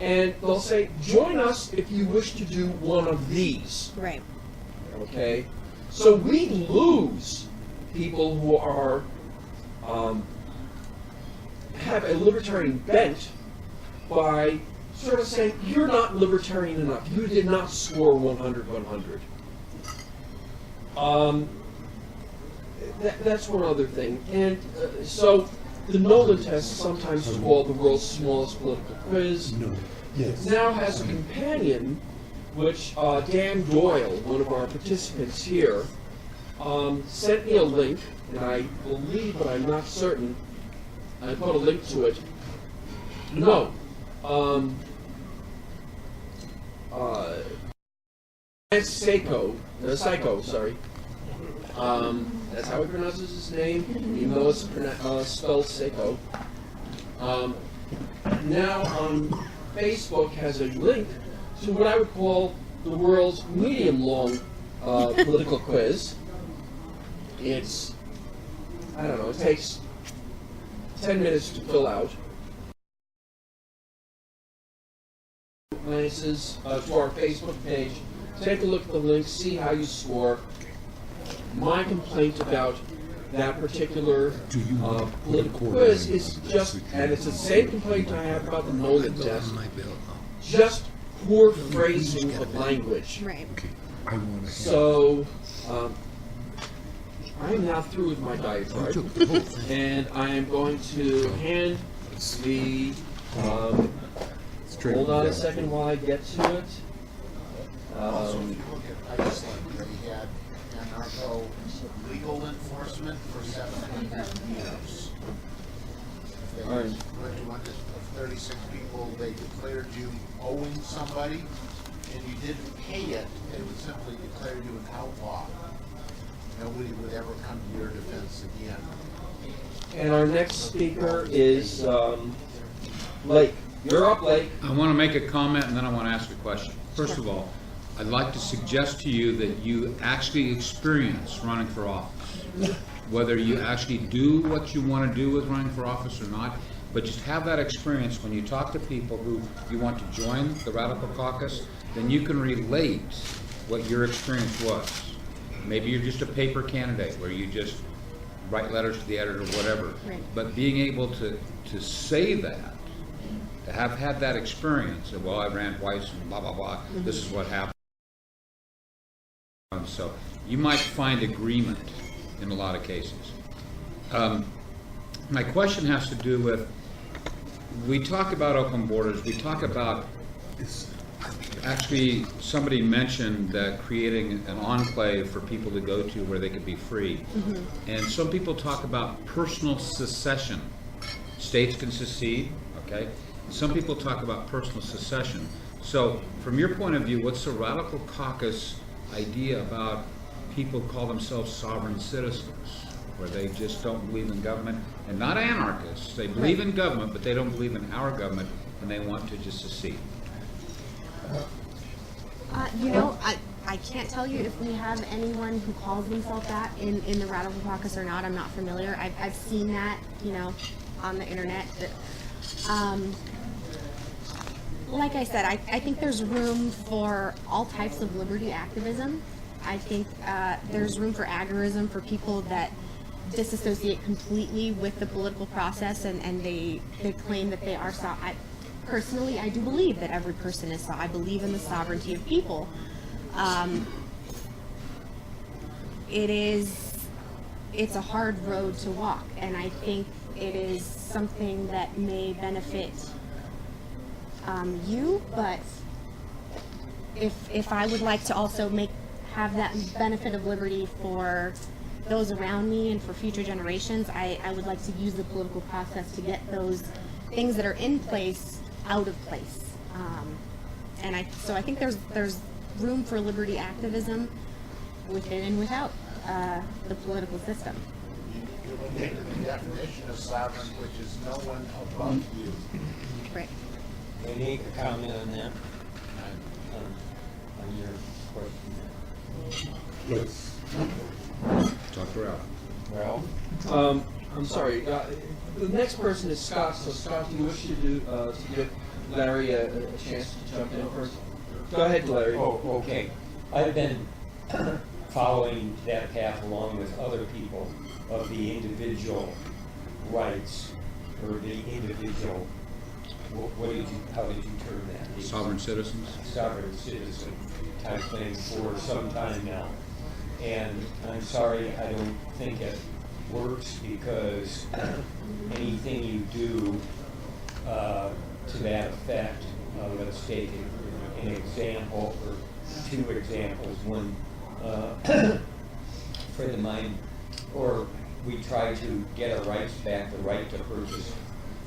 and they'll say, join us if you wish to do one of these. Right. Okay? So we lose people who are have a libertarian bent by sort of saying, you're not libertarian enough. You did not score 100-100. That's one other thing. And so the Nolan test, sometimes called the world's smallest political quiz, now has a companion, which Dan Doyle, one of our participants here, sent me a link, and I believe, but I'm not certain, I put a link to it. No. Psycho, sorry. That's how he pronounces his name, even though it's spelled Seiko. Now on Facebook has a link to what I would call the world's medium-long political quiz. It's, I don't know, it takes 10 minutes to fill out. Glances to our Facebook page, take a look at the link, see how you score. My complaint about that particular political quiz is just, and it's the same complaint I have about the Nolan test, just poor phrasing of language. Right. So, I am now through with my diatribe, and I am going to hand the, hold on a second while I get to it. Also, if you look at Iceland, they had anarcho legal enforcement for 700 years. They All right. went to 136 people, they declared you owing somebody, and you didn't pay it, they would simply declare you an outlaw. Nobody would ever come to your defense again. And our next speaker is Blake. You're up, Blake. I want to make a comment and then I want to ask a question. First of all, I'd like to suggest to you that you actually experience running for office. Whether you actually do what you want to do with running for office or not, but just have that experience when you talk to people who you want to join the Radical Caucus, then you can relate what your experience was. Maybe you're just a paper candidate where you just write letters to the editor or whatever. Right. But being able to say that, to have had that experience of, well, I ran twice and blah, blah, blah, this is what happened. So you might find agreement in a lot of cases. My question has to do with, we talk about open borders, we talk about, actually somebody mentioned that creating an enclave for people to go to where they could be free. And some people talk about personal secession. States can secede, okay? Some people talk about personal secession. So from your point of view, what's the Radical Caucus idea about people who call themselves sovereign citizens, where they just don't believe in government, and not anarchists, they believe in government, but they don't believe in our government, and they want to just secede? You know, I can't tell you if we have anyone who calls themselves that in the Radical Caucus or not. I'm not familiar. I've seen that, you know, on the internet. Like I said, I think there's room for all types of liberty activism. I think there's room for agorism for people that disassociate completely with the political process and they claim that they are personally, I do believe that every person is I believe in the sovereignty of people. It's a hard road to walk, and I think it is something that may benefit you, but if I would like to also have that benefit of liberty for those around me and for future generations, I would like to use the political process to get those things that are in place out of place. So I think there's room for liberty activism within and without the political system. You eliminated the definition of sovereign, which is no one above you. Right. Can I make a comment on that? On your question? Let's Talk her out. Well, I'm sorry. The next person is Scott. So Scott, do you wish to give Larry a chance to jump in first? Go ahead, Larry. oh, okay. I've been following that path along with other people of the individual rights or the individual, how did you term that? Sovereign citizens? Sovereign citizen type thing for some time now. And I'm sorry, I don't think it works because anything you do to that effect, let's take an example or two examples. One friend of mine, or we try to get our rights back, the right to purchase,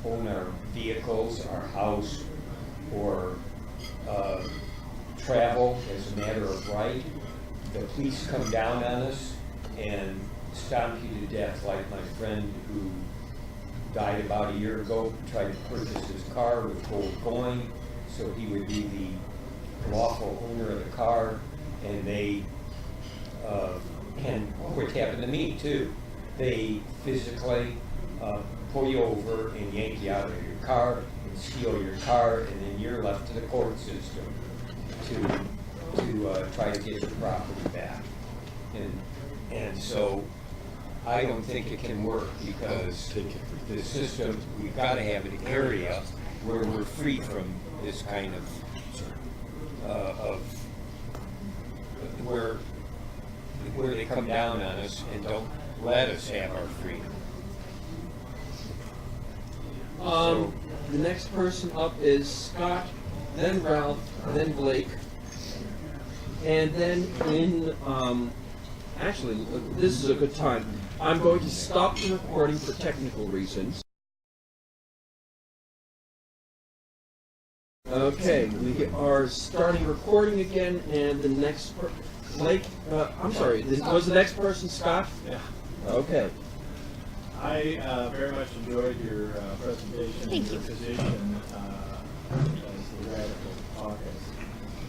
own our vehicles, our house, or travel as a matter of right. The police come down on us and stomp you to death, like my friend who died about a year ago, tried to purchase his car with gold coin, so he would be the lawful owner of the car, and they, and which happened to me too, they physically pull you over and yank you out of your car and steal your car, and then you're left to the court system to try to get your property back. And so I don't think it can work because the system, we've got to have an area where we're free from this kind of where they come down on us and don't let us have our freedom. The next person up is Scott, then Ralph, then Blake. And then actually, this is a good time. I'm going to stop the recording for technical reasons. Okay, we are starting recording again, and the next Blake, I'm sorry, was the next person Scott? Yeah. Okay. I very much enjoyed your presentation and your position as the Radical Caucus.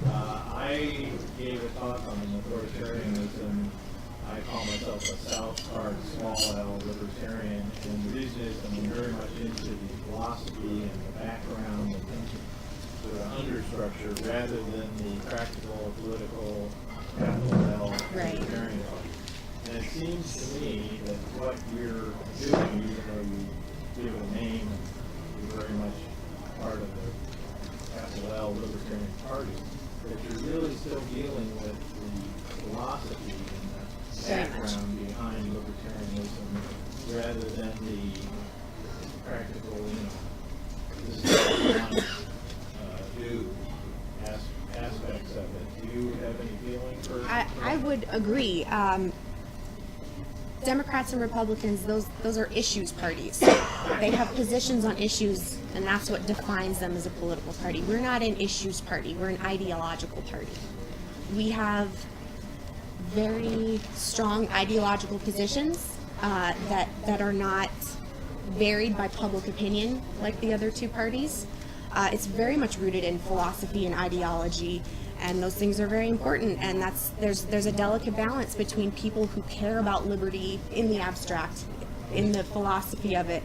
I gave a talk on authoritarianism. I call myself a South Park small L libertarian, and the reason is I'm very much into the philosophy and the background and the understructure rather than the practical, political, capital L libertarian. And it seems to me that what you're doing, even though you give it a name, you're very much part of the capital L Libertarian Party, that you're really still dealing with the philosophy and the background behind libertarianism rather than the practical, this is what we want to do aspects of it. Do you have any feeling for I would agree. Democrats and Republicans, those are issues parties. They have positions on issues, and that's what defines them as a political party. We're not an issues party. We're an ideological party. We have very strong ideological positions that are not varied by public opinion like the other two parties. It's very much rooted in philosophy and ideology, and those things are very important. And there's a delicate balance between people who care about liberty in the abstract, in the philosophy of it,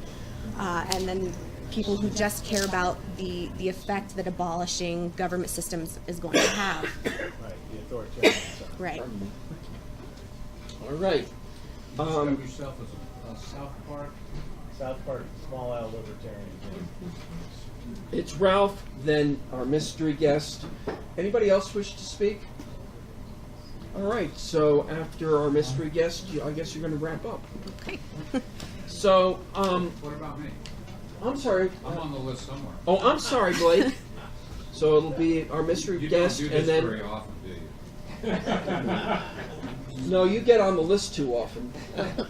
and then people who just care about the effect that abolishing government systems is going to have. right, the authoritarian side? Right. All right. Describe yourself as a South Park small L libertarian. It's Ralph, then our mystery guest. Anybody else wish to speak? All right, so after our mystery guest, I guess you're going to wrap up. Okay. So, What about me? I'm sorry. I'm on the list somewhere. Oh, I'm sorry, Blake. So it'll be our mystery You guest, don't do and this then very often, do you? no, you get on the list too often.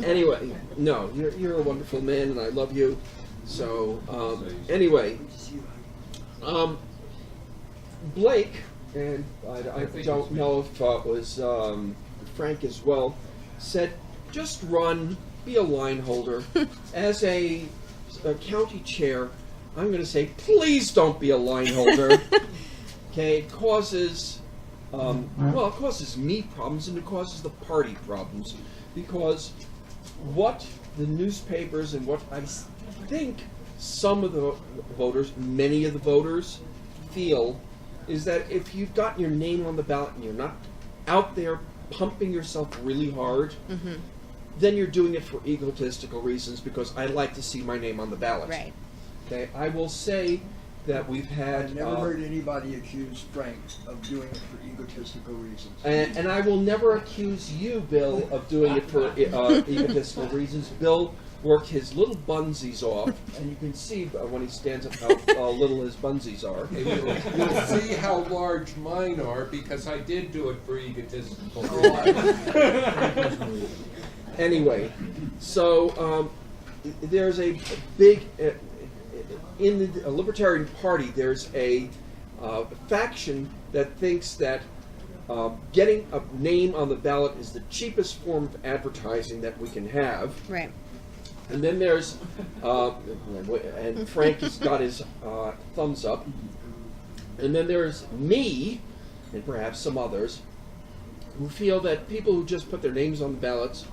Anyway, no, you're a wonderful man, and I love you. So anyway, Blake, and I don't know if it was Frank as well, said just run, be a line holder. As a county chair, I'm going to say please don't be a line holder. Okay, it causes it causes me problems, and it causes the party problems, because what the newspapers and what I think some of the voters, many of the voters, feel is that if you've gotten your name on the ballot and you're not out there pumping yourself really hard, then you're doing it for egotistical reasons, because I like to see my name on the ballot. Right. Okay, I will say that we've had... I've never heard anybody accuse Frank of doing it for egotistical reasons. And I will never accuse you, Bill, of doing it for egotistical reasons. Bill worked his little bunsies off, and you can see when he stands up how little his bunsies are. You'll see how large mine are, because I did do it for egotistical reasons. Anyway, so there's a big... in the Libertarian Party, there's a faction that thinks that getting a name on the ballot is the cheapest form of advertising that we can have. Right. And then there's, and Frank has got his thumbs up. And then there's me, and perhaps some others, who feel that people who just put their names on the ballots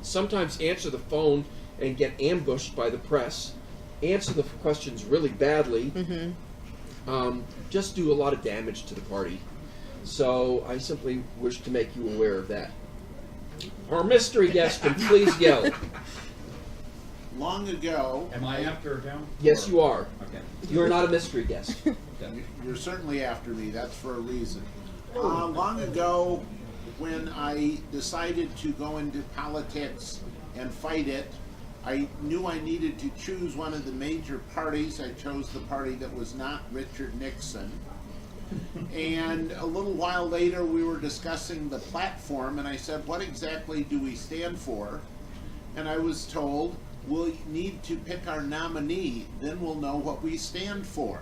sometimes answer the phone and get ambushed by the press, answer the questions really badly, just do a lot of damage to the party. So I simply wish to make you aware of that. Our mystery guest can please yell. Long ago, Am I after him? Yes, you are. Okay. You're not a mystery guest. you're certainly after me, that's for a reason. Long ago, when I decided to go into politics and fight it, I knew I needed to choose one of the major parties. I chose the party that was not Richard Nixon. And a little while later, we were discussing the platform, and I said, what exactly do we stand for? And I was told, we'll need to pick our nominee, then we'll know what we stand for.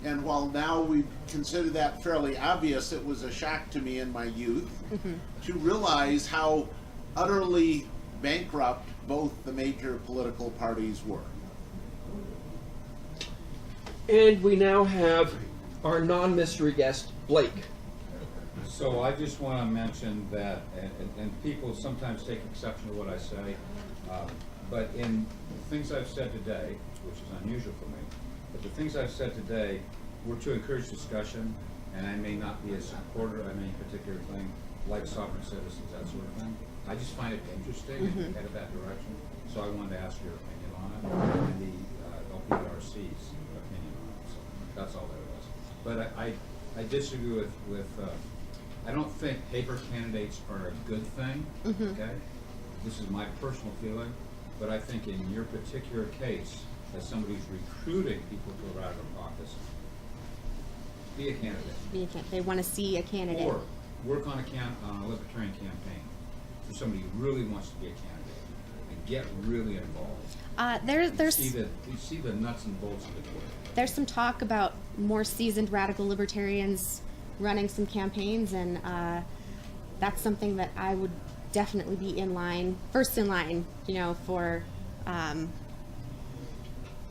And while now we consider that fairly obvious, it was a shock to me in my youth to realize how utterly bankrupt both the major political parties were. And we now have our non-mystery guest, Blake. So I just want to mention that, and people sometimes take exception to what I say, but in the things I've said today, which is unusual for me, but the things I've said today were to encourage discussion, and I may not be a supporter of any particular thing, like sovereign citizens, that sort of thing. I just find it interesting and headed that direction, so I wanted to ask your opinion on it, and the LPRC's opinion on it, so that's all there was. But I disagree with I don't think paper candidates are a good thing, okay? This is my personal feeling, but I think in your particular case, as somebody who's recruiting people to a radical caucus, be a candidate. They want to see a candidate. Or work on a Libertarian campaign for somebody who really wants to be a candidate and get really involved. You see the nuts and bolts of it. There's some talk about more seasoned radical libertarians running some campaigns, and that's something that I would definitely be first in line, for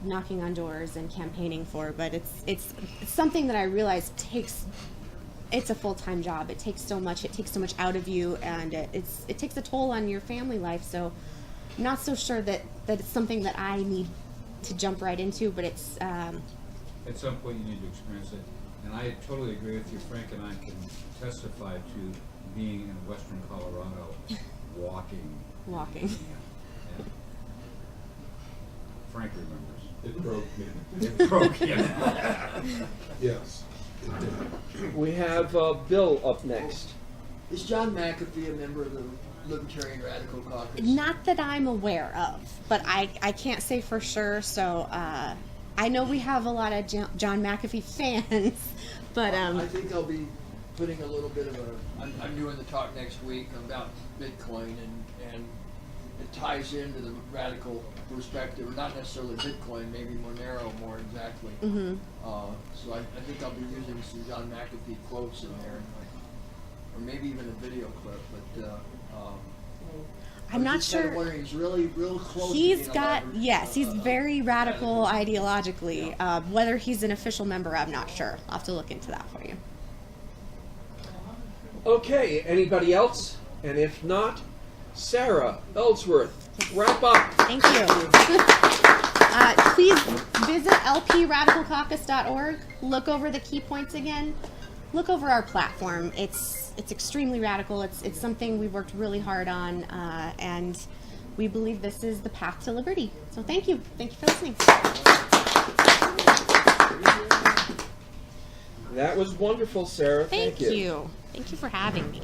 knocking on doors and campaigning for. But it's something that I realize it's a full-time job. It takes so much out of you, and it takes a toll on your family life. So I'm not so sure that it's something that I need to jump right into, but it's at some point you need to experience it. And I totally agree with you. Frank and I can testify to being in western Colorado, walking. Yeah. Frank remembers. It broke me. It broke him. Yes. We have Bill up next. Is John McAfee a member of the Libertarian Radical Caucus? Not that I'm aware of, but I can't say for sure. So I know we have a lot of John McAfee fans, but I think I'll be putting a little bit of I'm doing the talk next week about Bitcoin, and it ties into the radical perspective, not necessarily Bitcoin, maybe Monero more exactly. So I think I'll be using some John McAfee quotes in there, or maybe even a video clip, but I'm not sure. Kind of wondering, he's real close. He's got, yes, he's very radical ideologically. Yeah. Whether he's an official member, I'm not sure. I'll have to look into that for you. Okay, anybody else? And if not, Sarah Ellsworth, wrap up. Thank you. Please visit lpradicalcaucus.org. Look over the key points again. Look over our platform. It's extremely radical. It's something we've worked really hard on, and we believe this is the path to liberty. So thank you. Thank you for listening. That was wonderful, Sarah. Thank you. Thank you for having me.